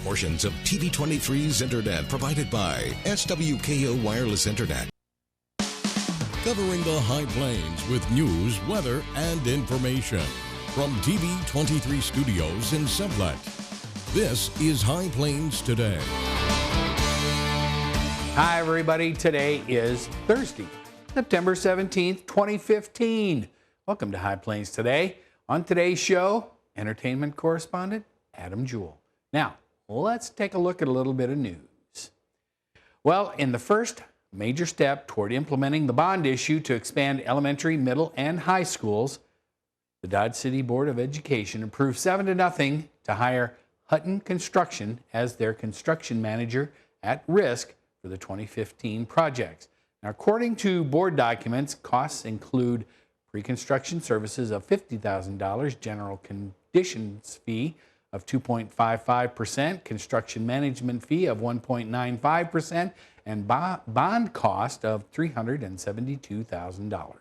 portions of TV23's internet provided by SWKO Wireless Internet. Covering the High Plains with news, weather, and information. From TV23 Studios in Sublette, this is High Plains Today. Hi everybody, today is Thursday, September 17th, 2015. Welcome to High Plains Today. On today's show, entertainment correspondent Adam Jewell. Now, let's take a look at a little bit of news. Well, in the first major step toward implementing the bond issue to expand elementary, middle, and high schools, the Dodge City Board of Education approved 7-0 to hire Hutton Construction as their construction manager at risk for the 2015 projects. Now, according to board documents, costs include pre-construction services of $50,000, general conditions fee of 2.55%, construction management fee of 1.95%, and bond cost of $372,000.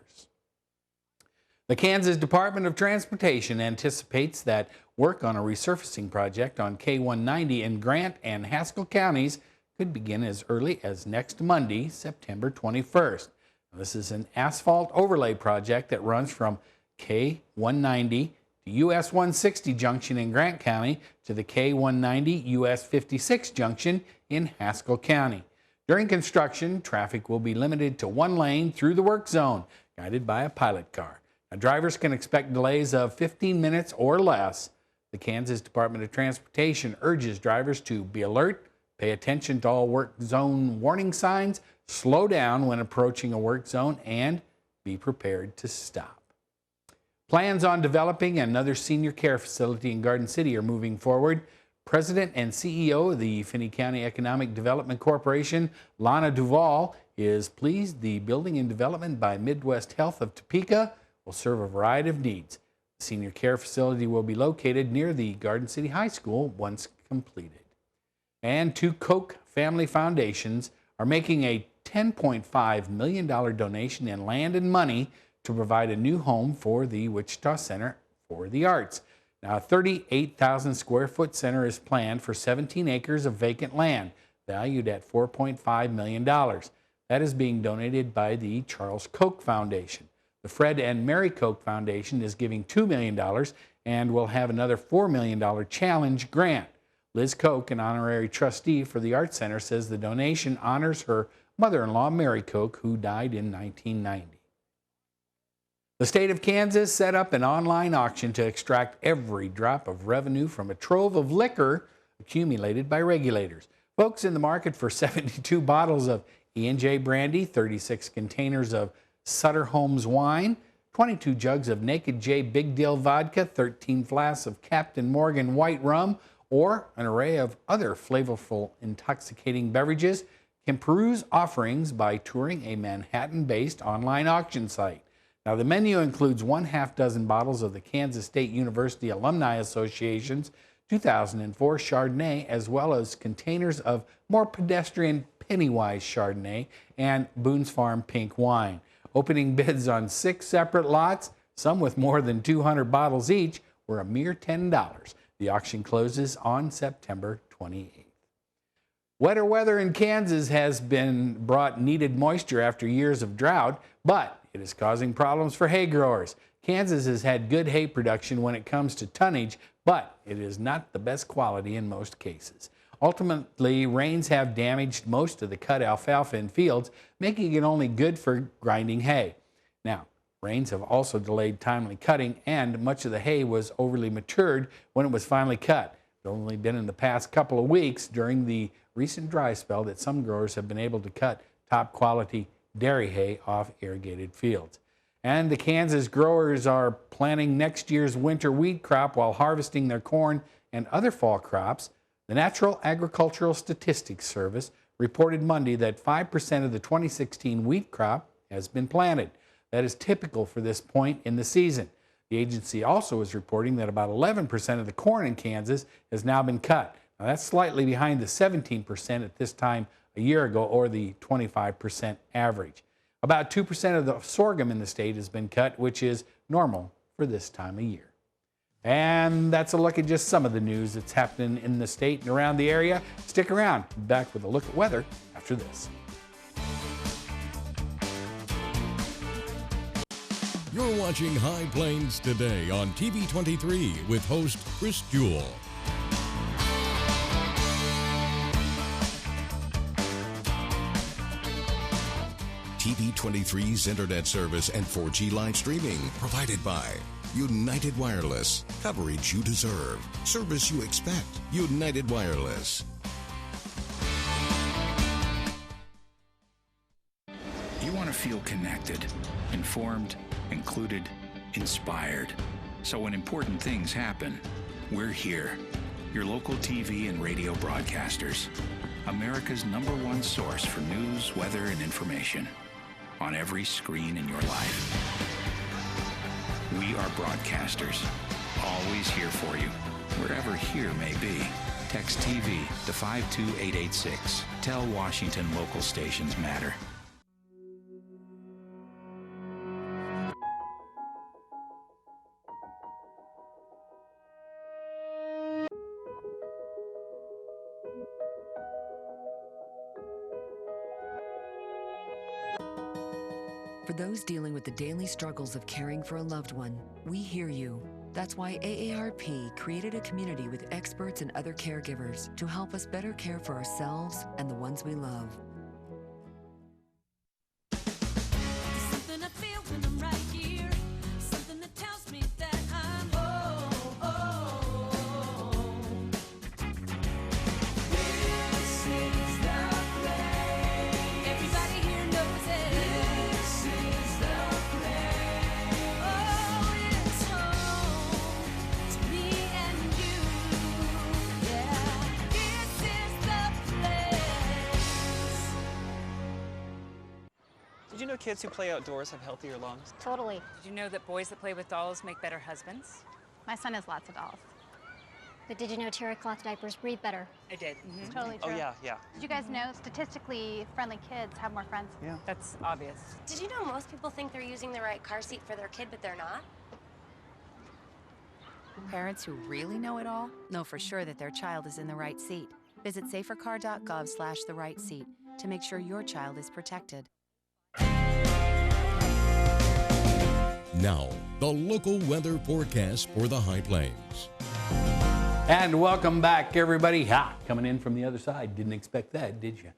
The Kansas Department of Transportation anticipates that work on a resurfacing project on K-190 in Grant and Haskell counties could begin as early as next Monday, September 21st. This is an asphalt overlay project that runs from K-190 to US 160 junction in Grant County to the K-190 US 56 junction in Haskell County. During construction, traffic will be limited to one lane through the work zone, guided by a pilot car. Now, drivers can expect delays of 15 minutes or less. The Kansas Department of Transportation urges drivers to be alert, pay attention to all work zone warning signs, slow down when approaching a work zone, and be prepared to stop. Plans on developing another senior care facility in Garden City are moving forward. President and CEO of the Finney County Economic Development Corporation, Lana Duvall, is pleased the building and development by Midwest Health of Topeka will serve a variety of needs. The senior care facility will be located near the Garden City High School once completed. And two Koch family foundations are making a $10.5 million donation in land and money to provide a new home for the Wichita Center for the Arts. Now, a 38,000 square foot center is planned for 17 acres of vacant land, valued at $4.5 million. That is being donated by the Charles Koch Foundation. The Fred and Mary Koch Foundation is giving $2 million and will have another $4 million challenge grant. Liz Koch, an honorary trustee for the Art Center, says the donation honors her mother-in-law, Mary Koch, who died in 1990. The state of Kansas set up an online auction to extract every drop of revenue from a trove of liquor accumulated by regulators. Folks in the market for 72 bottles of E&J brandy, 36 containers of Sutter Homes wine, 22 jugs of Naked J Big Deal vodka, 13 flasks of Captain Morgan white rum, or an array of other flavorful, intoxicating beverages, can peruse offerings by touring a Manhattan-based online auction site. Now, the menu includes 1/2 bottles of the Kansas State University Alumni Association's 2004 Chardonnay, as well as containers of more pedestrian Pennywise Chardonnay and Boone's Farm Pink wine. Opening bids on 6 separate lots, some with more than 200 bottles each, were a mere $10. The auction closes on September 28th. Wetter weather in Kansas has brought needed moisture after years of drought, but it is causing problems for hay growers. Kansas has had good hay production when it comes to tonnage, but it is not the best quality in most cases. Ultimately, rains have damaged most of the cut alfalfa in fields, making it only good for grinding hay. Now, rains have also delayed timely cutting, and much of the hay was overly matured when it was finally cut. It's only been in the past couple of weeks during the recent dry spell that some growers have been able to cut top quality dairy hay off irrigated fields. And the Kansas growers are planting next year's winter wheat crop while harvesting their corn and other fall crops. The Natural Agricultural Statistics Service reported Monday that 5% of the 2016 wheat crop has been planted. That is typical for this point in the season. The agency also is reporting that about 11% of the corn in Kansas has now been cut. Now, that's slightly behind the 17% at this time a year ago, or the 25% average. About 2% of the sorghum in the state has been cut, which is normal for this time of year. And that's a look at just some of the news that's happening in the state and around the area. Stick around. Back with a look at weather after this. You're watching High Plains Today on TV 23 with host Chris Jewell. TV 23's internet service and 4G live streaming provided by United Wireless. Coverage you deserve. Service you expect. United Wireless. You want to feel connected, informed, included, inspired. So when important things happen, we're here. Your local TV and radio broadcasters. America's #1 source for news, weather, and information. On every screen in your life. We are broadcasters, always here for you, wherever here may be. Text TV to 52886. Tell Washington local stations matter. For those dealing with the daily struggles of caring for a loved one, we hear you. That's why AARP created a community with experts and other caregivers to help us better care for ourselves and the ones we love. Something I feel when I'm right here. Something that tells me that I'm home. This is the place. Everybody here knows it. This is the place. Oh, it's home to me and you. Yeah, this is the place. Did you know kids who play outdoors have healthier lungs? Totally. Did you know that boys that play with dolls make better husbands? My son has lots of dolls. But did you know terry cloth diapers breathe better? I did. It's totally true. Oh, yeah, yeah. Did you guys know statistically friendly kids have more friends? Yeah. That's obvious. Did you know most people think they're using the right car seat for their kid, but they're not? Parents who really know it all know for sure that their child is in the right seat. Visit safercar.gov/the-right-seat to make sure your child is protected. Now, the local weather forecast for the High Plains. And welcome back, everybody. Coming in from the other side. Didn't expect that, did you?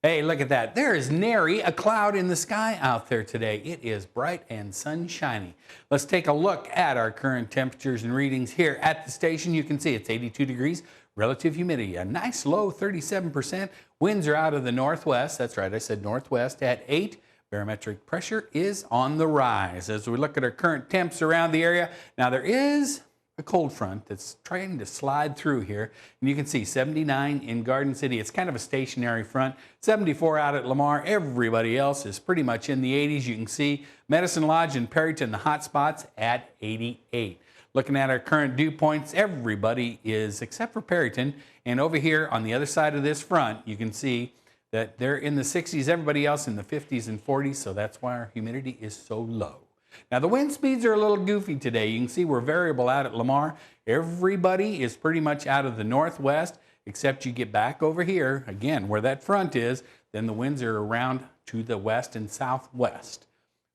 Hey, look at that. There is nary a cloud in the sky out there today. It is bright and sunshiny. Let's take a look at our current temperatures and readings here at the station. You can see it's 82 degrees. Relative humidity, a nice low 37%. Winds are out of the northwest. That's right, I said northwest at 8. Barometric pressure is on the rise. As we look at our current temps around the area, now there is a cold front that's trying to slide through here. And you can see 79 in Garden City. It's kind of a stationary front. 74 out at Lamar. Everybody else is pretty much in the 80s. You can see Medicine Lodge and Perryton, the hot spots at 88. Looking at our current dew points, everybody is, except for Perryton. And over here on the other side of this front, you can see that they're in the 60s, everybody else in the 50s and 40s, so that's why our humidity is so low. Now, the wind speeds are a little goofy today. You can see we're variable out at Lamar. Everybody is pretty much out of the northwest, except you get back over here, again, where that front is, then the winds are around to the west and southwest.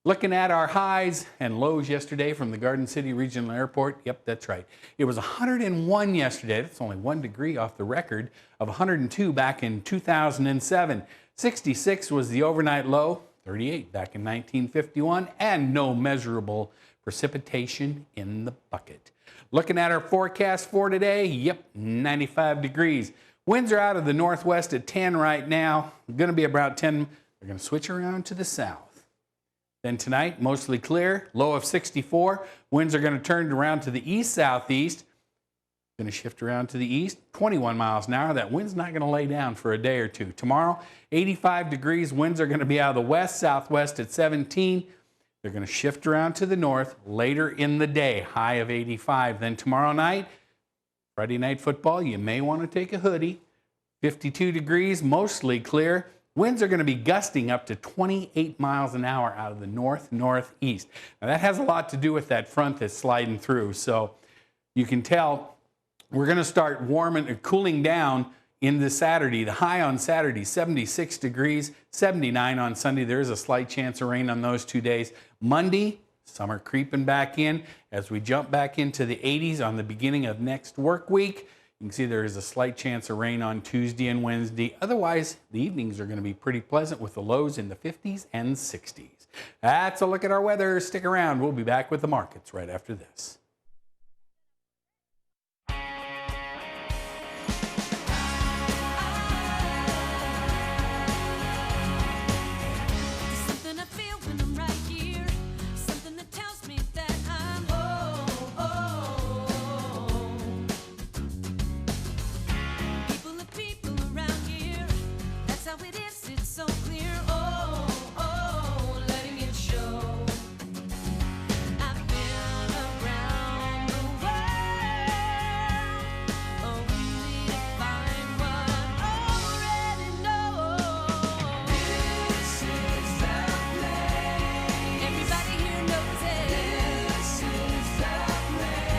Looking at our highs and lows yesterday from the Garden City Regional Airport, yep, that's right. It was 101 yesterday. That's only 1 degree off the record of 102 back in 2007. 66 was the overnight low, 38 back in 1951, and no measurable precipitation in the bucket. Looking at our forecast for today, yep, 95 degrees. Winds are out of the northwest at 10 right now. Going to be about 10. They're going to switch around to the south. Then tonight, mostly clear, low of 64. Winds are going to turn around to the east-southeast. Going to shift around to the east, 21 miles an hour. That wind's not going to lay down for a day or two. Tomorrow, 85 degrees. Winds are going to be out of the west-southwest at 17. They're going to shift around to the north later in the day, high of 85. Then tomorrow night, Friday night football, you may want to take a hoodie. 52 degrees, mostly clear. Winds are going to be gusting up to 28 miles an hour out of the north-northeast. Now, that has a lot to do with that front that's sliding through. So you can tell we're going to start warming, cooling down into Saturday. The high on Saturday, 76 degrees, 79 on Sunday. There is a slight chance of rain on those 2 days. Monday, summer creeping back in as we jump back into the 80s on the beginning of next work week. You can see there is a slight chance of rain on Tuesday and Wednesday. Otherwise, the evenings are going to be pretty pleasant with the lows in the 50s and 60s. That's a look at our weather. Stick around. We'll be back with the markets right after this. Something I feel when I'm right here. Something that tells me that I'm people are people around here. That's how it is. It's so clear. Letting it show. I've been around the world, only to find what I already know. This is the place. Everybody here knows it. This is the place.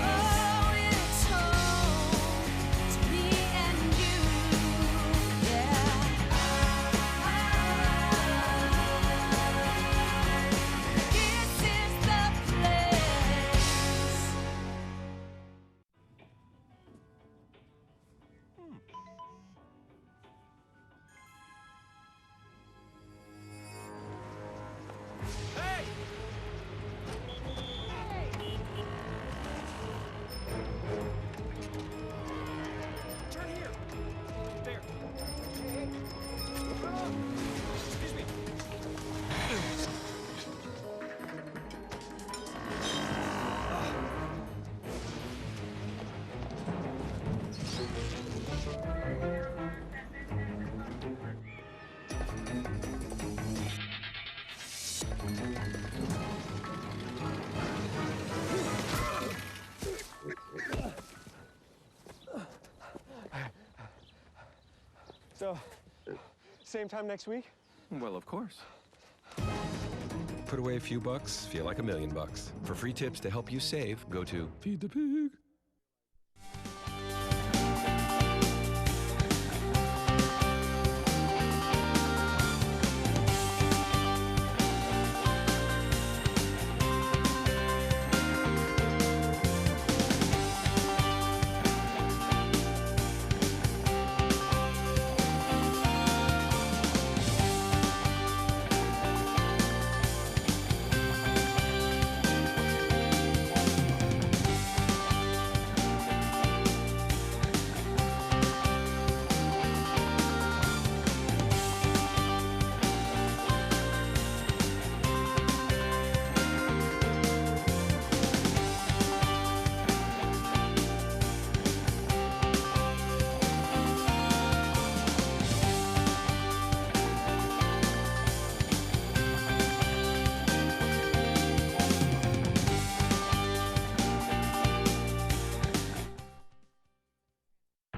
Oh, it's home to me and you. Yeah. This is the place. Turn here. There. Excuse me. So, same time next week? Well, of course. Put away a few bucks, feel like $1 million. For free tips to help you save, go to Feed the Pig.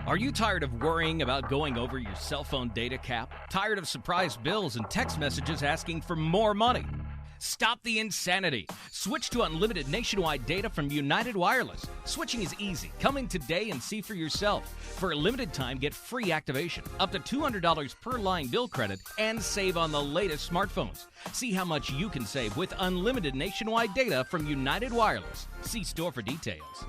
Are you tired of worrying about going over your cell phone data cap? Tired of surprise bills and text messages asking for more money? Stop the insanity. Switch to unlimited nationwide data from United Wireless. Switching is easy. Come in today and see for yourself. For a limited time, get free activation, up to $200 per line bill credit, and save on the latest smartphones. See how much you can save with unlimited nationwide data from United Wireless. See store for details.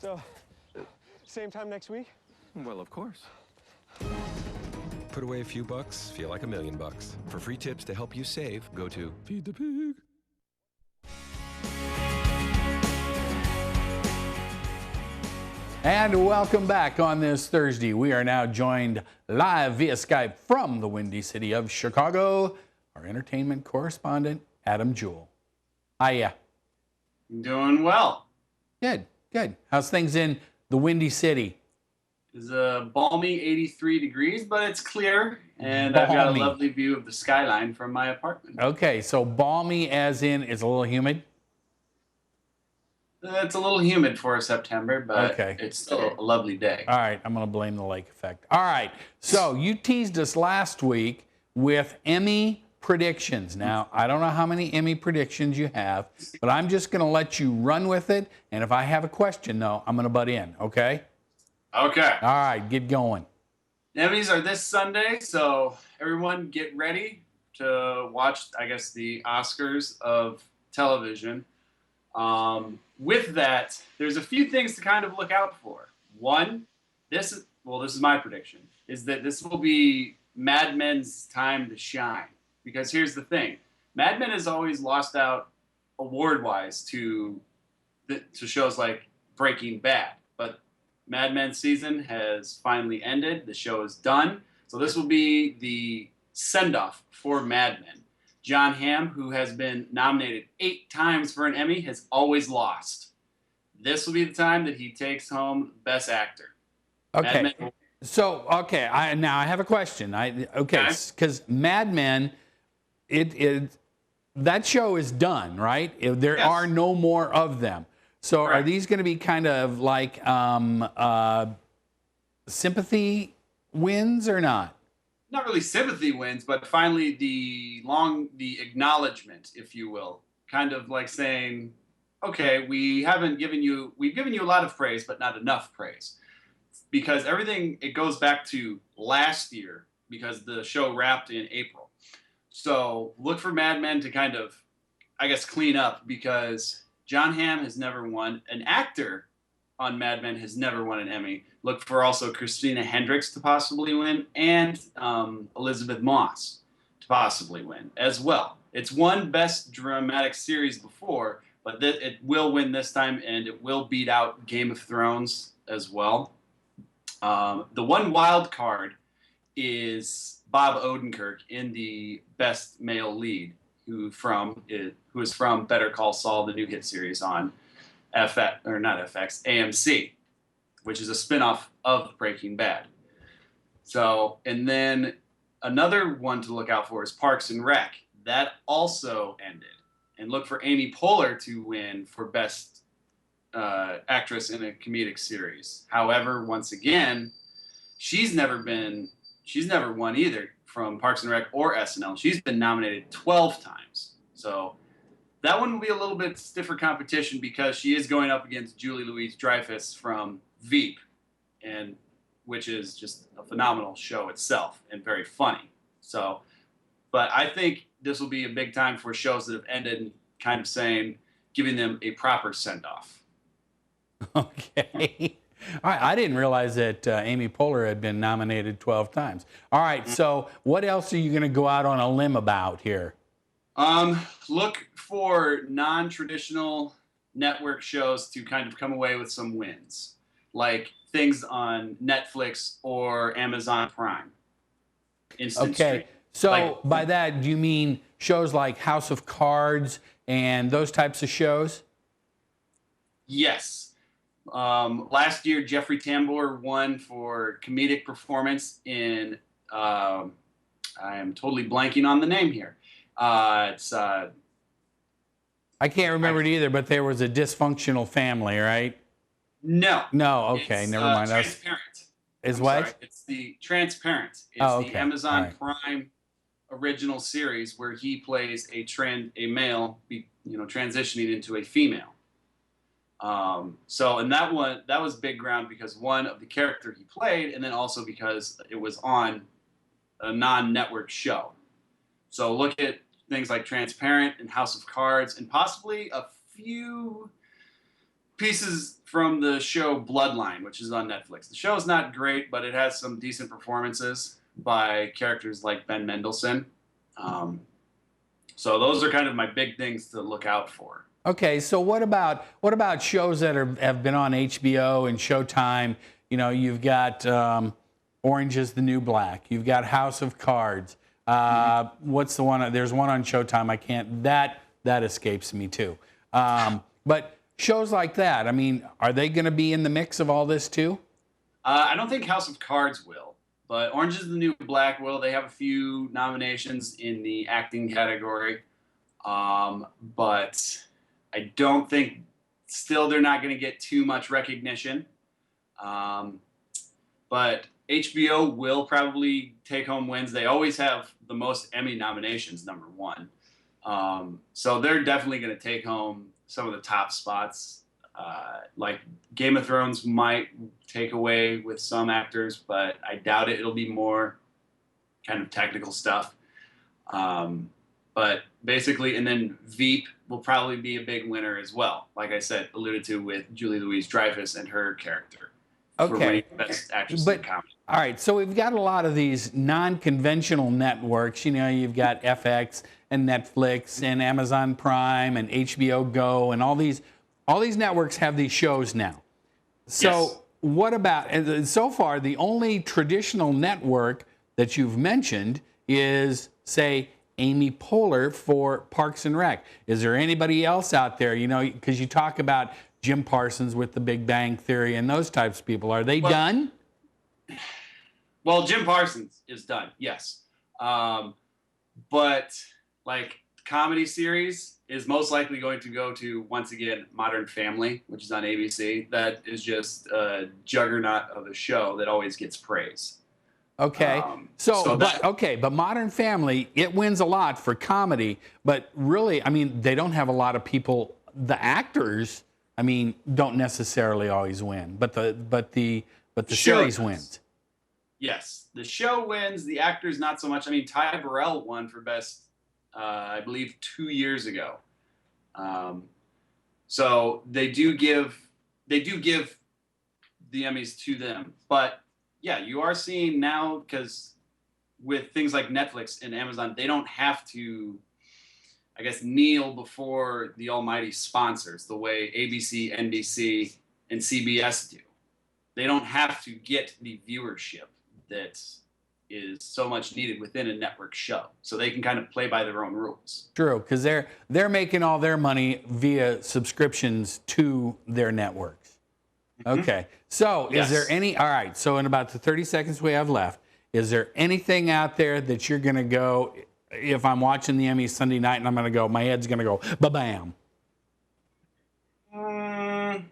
So, same time next week? Well, of course. Put away a few bucks, feel like $1 million. For free tips to help you save, go to Feed the Pig. And welcome back on this Thursday. We are now joined live via Skype from the windy city of Chicago, our entertainment correspondent, Adam Jewell. Hiya. Doing well. Good, good. How's things in the windy city? It's a balmy 83 degrees, but it's clear, and I've got a lovely view of the skyline from my apartment. Okay, so balmy as in it's a little humid? It's a little humid for September, but it's still a lovely day. All right, I'm going to blame the lake effect. All right, so you teased us last week with Emmy predictions. Now, I don't know how many Emmy predictions you have, but I'm just going to let you run with it, and if I have a question, though, I'm going to butt in, okay? Okay. All right, get going. Emmys are this Sunday, so everyone get ready to watch, I guess, the Oscars of television. With that, there's a few things to kind of look out for. One, this is my prediction, is that this will be Mad Men's time to shine. Because here's the thing, Mad Men has always lost out award-wise to shows like Breaking Bad. But Mad Men's season has finally ended. The show is done. So this will be the send-off for Mad Men. John Hamm, who has been nominated 8 times for an Emmy, has always lost. This will be the time that he takes home Best Actor. Okay. So, now I have a question. Because Mad Men, that show is done, right? There are no more of them. So are these going to be kind of like sympathy wins or not? Not really sympathy wins, but finally the acknowledgement, if you will, kind of like saying, okay, we've given you a lot of praise, but not enough praise, because it goes back to last year because the show wrapped in April. So look for Mad Men to kind of, I guess, clean up, because John Hamm has never won. An actor on Mad Men has never won an Emmy. Look for also Christina Hendricks to possibly win, and Elizabeth Moss to possibly win as well. It's won Best Dramatic Series before, but it will win this time, and it will beat out Game of Thrones as well. The one wild card is Bob Odenkirk in the Best Male Lead, who is from Better Call Saul, the new hit series on AMC, which is a spinoff of Breaking Bad. So, and then another one to look out for is Parks and Rec. That also ended. And look for Amy Poehler to win for Best Actress in a Comedic Series. However, once again, she's never won either from Parks and Rec or SNL. She's been nominated 12 times. So that one will be a little bit stiffer competition, because she is going up against Julie Louis-Dreyfus from Veep, and which is just a phenomenal show itself and very funny. So, but I think this will be a big time for shows that have ended, and kind of giving them a proper send-off. Okay. All right, I didn't realize that Amy Poehler had been nominated 12 times. All right, so what else are you going to go out on a limb about here? Look for non-traditional network shows to kind of come away with some wins, like things on Netflix or Amazon Prime. Instant stream. So by that, do you mean shows like House of Cards and those types of shows? Yes. Last year, Jeffrey Tambor won for comedic performance in, I am totally blanking on the name here. I can't remember it either, but there was a dysfunctional family, right? No. No, okay, it's, never mind. Transparent. What? Sorry. It's the Transparent. It's the Amazon Prime original series where he plays a male, transitioning into a female. And that was big ground because one of the character he played, and then also because it was on a non-network show. So look at things like Transparent and House of Cards, and possibly a few pieces from the show Bloodline, which is on Netflix. The show is not great, but it has some decent performances by characters like Ben Mendelsohn. So those are kind of my big things to look out for. Okay, so what about shows that have been on HBO and Showtime? You know, you've got Orange is the New Black. You've got House of Cards. What's the one? There's one on Showtime. I can't. That escapes me too. But shows like that. I mean, are they going to be in the mix of all this too? I don't think House of Cards will, but Orange is the New Black will. They have a few nominations in the acting category, but I don't think. Still, they're not going to get too much recognition. But HBO will probably take home wins. They always have the most Emmy nominations, number one. So they're definitely going to take home some of the top spots. Like Game of Thrones might take away with some actors, but I doubt it. It'll be more kind of technical stuff. But basically, and then Veep will probably be a big winner as well. Like I said, alluded to with Julie Louis-Dreyfus and her character. Okay. For best actress in comedy. All right, so we've got a lot of these non-conventional networks. You know, you've got FX and Netflix and Amazon Prime and HBO Go, and all these networks have these shows now. So Yes. what about, and so far, the only traditional network that you've mentioned is, say, Amy Poehler for Parks and Rec. Is there anybody else out there, you know, because you talk about Jim Parsons with The Big Bang Theory and those types of people. Are they done? Well, Jim Parsons is done, yes. But like comedy series is most likely going to go to, once again, Modern Family, which is on ABC. That is just a juggernaut of a show that always gets praise. Okay. But Modern Family, it wins a lot for comedy, but really, I mean, they don't have a lot of people. The actors, I mean, don't necessarily always win, but the series wins. Yes, the show wins. The actors not so much. I mean, Ty Burrell won for best, I believe, 2 years ago. So they do give the Emmys to them, but yeah, you are seeing now, because with things like Netflix and Amazon, they don't have to, I guess, kneel before the almighty sponsors the way ABC, NBC, and CBS do. They don't have to get the viewership that is so much needed within a network show. So they can kind of play by their own rules. True, because they're making all their money via subscriptions to their networks. Okay, so Yes. is there any, all right, so in about the 30 seconds we have left, is there anything out there that you're going to go, if I'm watching the Emmys Sunday night and I'm going to go, my head's going to go, ba-bam? I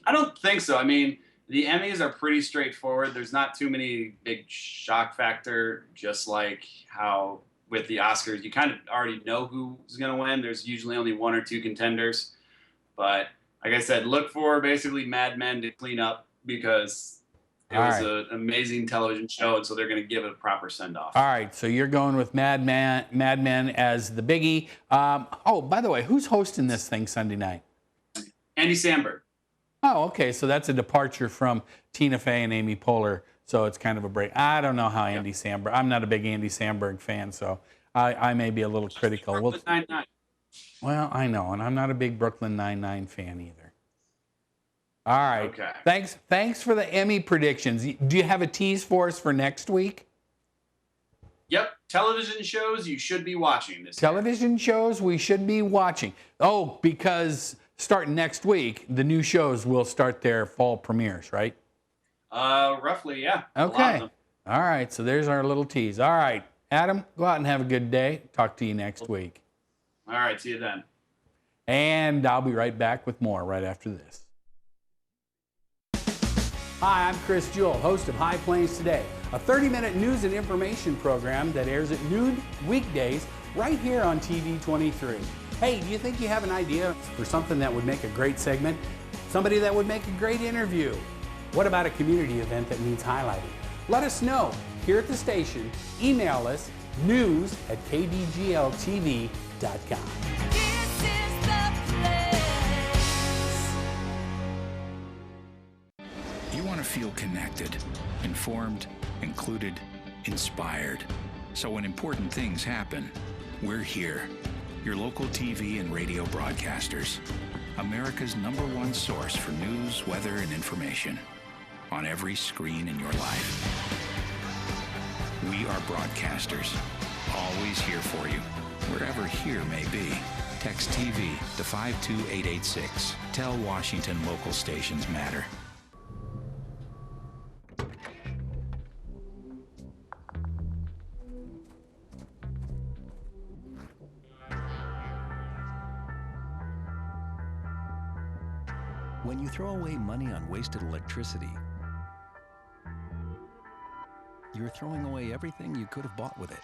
don't think so. I mean, the Emmys are pretty straightforward. There's not too many big shock factor, just like how with the Oscars, you kind of already know who's going to win. There's usually only one or two contenders. But like I said, look for basically Mad Men to clean up, because it was an amazing television show, and so they're going to give it a proper send-off. All right, so you're going with Mad Men as the biggie. Oh, by the way, who's hosting this thing Sunday night? Andy Samberg. Oh, okay, so that's a departure from Tina Fey and Amy Poehler, so it's kind of a break. I don't know how Andy Samberg, I'm not a big Andy Samberg fan, so I may be a little critical. Brooklyn Nine-Nine. Well, I know, and I'm not a big Brooklyn Nine-Nine fan either. All right. Okay. Thanks for the Emmy predictions. Do you have a tease for us for next week? Yep, television shows you should be watching this Television shows we should be watching. Oh, because starting next week, the new shows will start their fall premieres, right? Roughly, yeah. A lot of Okay. them. All right, so there's our little tease. All right, Adam, go out and have a good day. Talk to you next week. All right, see you then. And I'll be right back with more right after this. Hi, I'm Chris Jewell, host of High Plains Today, a 30-minute news and information program that airs at noon weekdays right here on TV 23. Hey, do you think you have an idea for something that would make a great segment? Somebody that would make a great interview? What about a community event that needs highlighting? Let us know here at the station. Email us news@kdgltv.com. You want to feel connected, informed, included, inspired. So when important things happen, we're here. Your local TV and radio broadcasters. America's #1 source for news, weather, and information. On every screen in your life. We are broadcasters. Always here for you, wherever here may be. Text TV to 52886. Tell Washington local stations matter. When you throw away money on wasted electricity, you're throwing away everything you could have bought with it.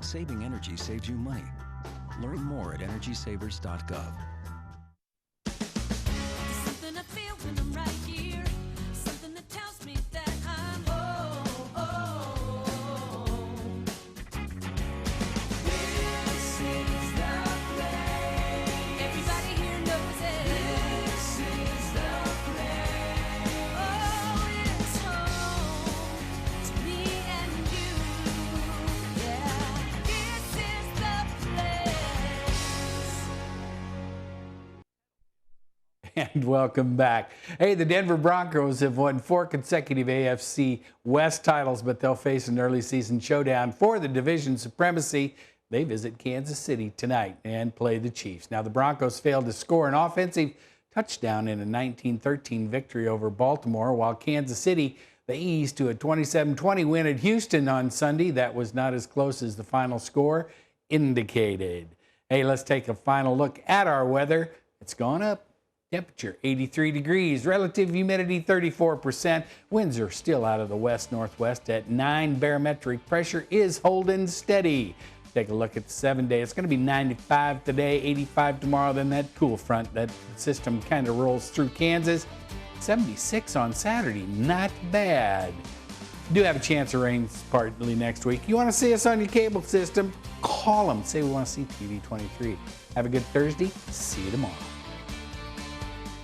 Saving energy saves you money. Learn more at energysavers.gov. Something I feel when I'm right here. Something that tells me that I'm home. This is the place. Everybody here knows it. This is the place. Oh, it's home to me and you. Yeah, this is the place. And welcome back. Hey, the Denver Broncos have won 4 consecutive AFC West titles, but they'll face an early season showdown for the division supremacy. They visit Kansas City tonight and play the Chiefs. Now, the Broncos failed to score an offensive touchdown in a 19-13 victory over Baltimore, while Kansas City, they eased to a 27-20 win at Houston on Sunday. That was not as close as the final score indicated. Hey, let's take a final look at our weather. It's gone up. Temperature 83 degrees, relative humidity 34%. Winds are still out of the west-northwest at 9. Barometric pressure is holding steady. Take a look at the 7-day. It's going to be 95 today, 85 tomorrow. Then that cool front, that system kind of rolls through Kansas. 76 on Saturday, not bad. Do have a chance of rain partly next week. You want to see us on your cable system? Call them. Say we want to see TV 23. Have a good Thursday. See you tomorrow.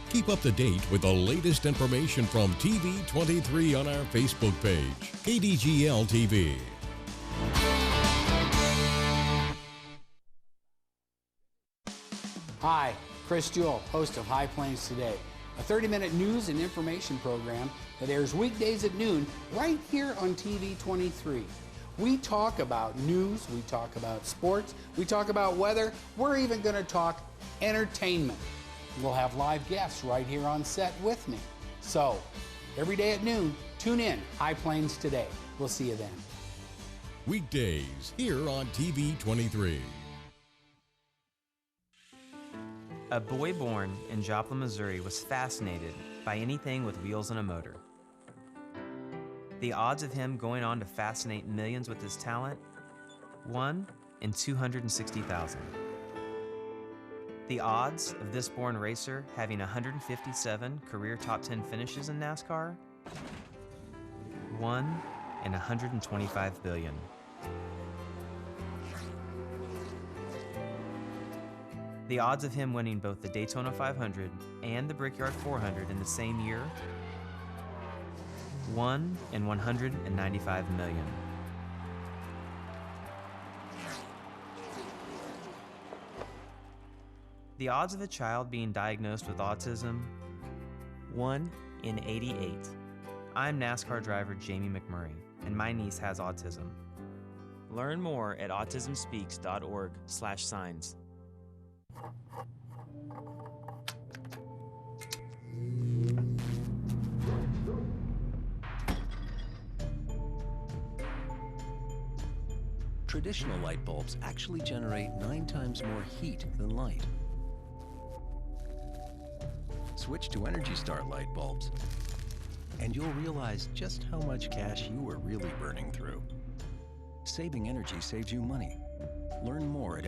Keep up to date with the latest information from TV 23 on our Facebook page, KDGL TV. Hi, Chris Jewell, host of High Plains Today, a 30-minute news and information program that airs weekdays at noon right here on TV 23. We talk about news, we talk about sports, we talk about weather, we're even going to talk entertainment. We'll have live guests right here on set with me. So, every day at noon, tune in, High Plains Today. We'll see you then. Weekdays here on TV 23. A boy born in Joplin, Missouri was fascinated by anything with wheels and a motor. The odds of him going on to fascinate millions with his talent? 1 in 260,000. The odds of this born racer having 157 career top 10 finishes in NASCAR? 1 in 125 billion. The odds of him winning both the Daytona 500 and the Brickyard 400 in the same year? 1 in 195 million. The odds of a child being diagnosed with autism? 1 in 88. I'm NASCAR driver Jamie McMurray, and my niece has autism. Learn more at autismspeaks.org/signs. Traditional light bulbs actually generate 9 times more heat than light. Switch to Energy Star light bulbs, and you'll realize just how much cash you were really burning through. Saving energy saves you money. Learn more at